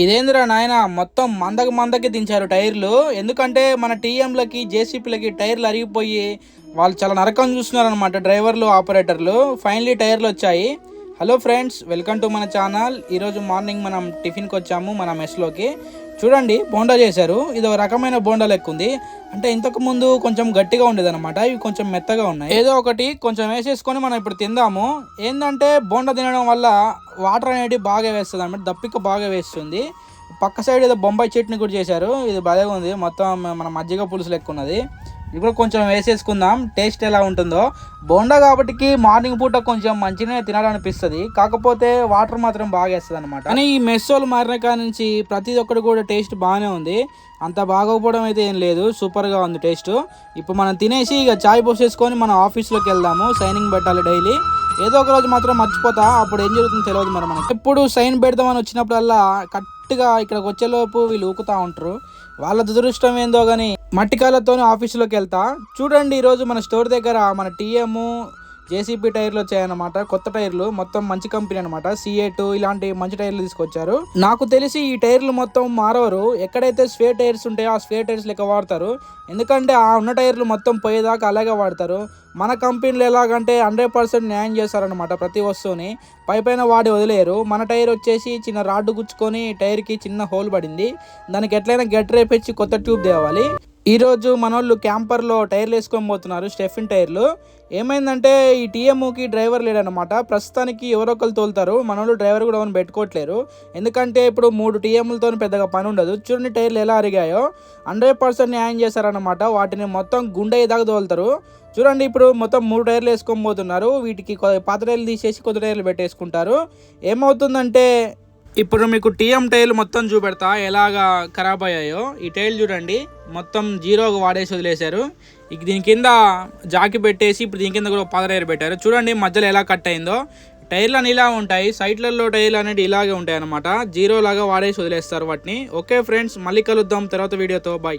ఇదేందిరా నాయన మొత్తం మందకి దించారు టైర్లు. ఎందుకంటే మన టీఎంలకి జేసీపీలకి టైర్లు అరిగిపోయి వాళ్ళు చాలా నరకం చూస్తున్నారనమాట. డ్రైవర్లు ఆపరేటర్లు ఫైనలీ టైర్లు వచ్చాయి. హలో ఫ్రెండ్స్, వెల్కమ్ టు మన ఛానల్. ఈరోజు మార్నింగ్ మనం టిఫిన్కి వచ్చాము మన మెస్లోకి. చూడండి, బోండా చేశారు. ఇది ఒక రకమైన బోండా లెక్క ఉంది. అంటే ఇంతకు ముందు కొంచెం గట్టిగా ఉండేది అనమాట, ఇవి కొంచెం మెత్తగా ఉన్నాయి. ఏదో ఒకటి కొంచెం వేసేసుకొని మనం ఇప్పుడు తిందాము. ఏంటంటే బోండా తినడం వల్ల వాటర్ అనేది బాగా వేస్తుంది అనమాట, దప్పిక బాగా వేస్తుంది. పక్క సైడ్ ఏదో బొంబాయి చట్నీ కూడా చేశారు, ఇది బాగా ఉంది. మొత్తం మన మజ్జిగ పులుసు లెక్క ఉన్నది. ఇది కూడా కొంచెం వేసేసుకుందాం, టేస్ట్ ఎలా ఉంటుందో. బోండా కాబట్టి మార్నింగ్ పూట కొంచెం మంచిగానే తినాలనిపిస్తుంది, కాకపోతే వాటర్ మాత్రం బాగా వేస్తుంది అనమాట. కానీ ఈ మెస్సోలు మారిన కాడ నుంచి ప్రతి ఒక్కటి కూడా టేస్ట్ బాగానే ఉంది. అంత బాగోకపోవడం అయితే ఏం లేదు, సూపర్గా ఉంది టేస్ట్. ఇప్పుడు మనం తినేసి ఇక చాయ్ పోసేసుకొని మనం ఆఫీస్లోకి వెళ్దాము. సైనింగ్ పెట్టాలి డైలీ. ఏదో ఒక రోజు మాత్రం మర్చిపోతా, అప్పుడు ఏం జరుగుతుందో తెలియదు మరి మనకి. ఎప్పుడు సైన్ పెడదామని వచ్చినప్పుడల్లా కరెక్ట్గా ఇక్కడికి వచ్చేలోపు వీళ్ళు ఊకుతూ ఉంటారు. వాళ్ళ దురదృష్టం ఏందో కానీ మట్టికాలతో ఆఫీసులోకి వెళ్తా. చూడండి, ఈరోజు మన స్టోర్ దగ్గర మన టీఎం జేసీపీ టైర్లు వచ్చాయన్నమాట. కొత్త టైర్లు, మొత్తం మంచి కంపెనీ అనమాట. C8 ఇలాంటి మంచి టైర్లు తీసుకొచ్చారు. నాకు తెలిసి ఈ టైర్లు మొత్తం మారవరు. ఎక్కడైతే స్పేర్ టైర్స్ ఉంటాయో ఆ స్పేర్ టైర్స్ లెక్క వాడతారు. ఎందుకంటే ఆ ఉన్న టైర్లు మొత్తం పోయేదాకా అలాగే వాడతారు. మన కంపెనీలో ఎలాగంటే 100% న్యాయం చేస్తారనమాట. ప్రతి వస్తువుని పైన వాడి వదిలేరు. మన టైర్ వచ్చేసి చిన్న రాడ్డు గుచ్చుకొని టైర్కి చిన్న హోల్ పడింది. దానికి ఎట్లయినా గట్టి రేపించి కొత్త ట్యూబ్ తేవాలి. ఈరోజు మనోళ్ళు క్యాంపర్లో టైర్లు వేసుకొని పోతున్నారు, స్టెఫిన్ టైర్లు. ఏమైందంటే ఈ టీఎంకి డ్రైవర్ లేడనమాట. ప్రస్తుతానికి ఎవరో ఒకరు తోలుతారు, మనోళ్ళు డ్రైవర్ కూడా ఎవరు పెట్టుకోవట్లేరు. ఎందుకంటే ఇప్పుడు 3 టీఎంలతో పెద్దగా పని ఉండదు. చూడండి టైర్లు ఎలా అరిగాయో. 100% న్యాయం చేశారనమాట. వాటిని మొత్తం గుండె దాకా తోలుతారు. చూడండి, ఇప్పుడు మొత్తం 3 టైర్లు వేసుకొని పోతున్నారు. వీటికి పాత టైర్లు తీసేసి కొత్త టైర్లు పెట్టేసుకుంటారు. ఏమవుతుందంటే ఇప్పుడు మీకు టీఎం టైర్లు మొత్తం చూపెడతా ఎలాగా ఖరాబ్ అయ్యాయో. ఈ టైర్లు చూడండి, మొత్తం జీరోగా వాడేసి వదిలేశారు. ఇక దీని కింద జాకి పెట్టేసి ఇప్పుడు దీని కింద కూడా పాత టైర్ పెట్టారు. చూడండి మధ్యలో ఎలా కట్ అయిందో. టైర్లు అని ఇలా ఉంటాయి, సైట్లలో టైర్లు అనేది ఇలాగే ఉంటాయి అనమాట. జీరో లాగా వాడేసి వదిలేస్తారు వాటిని. ఓకే ఫ్రెండ్స్, మళ్ళీ కలుద్దాం తర్వాత వీడియోతో. బాయ్.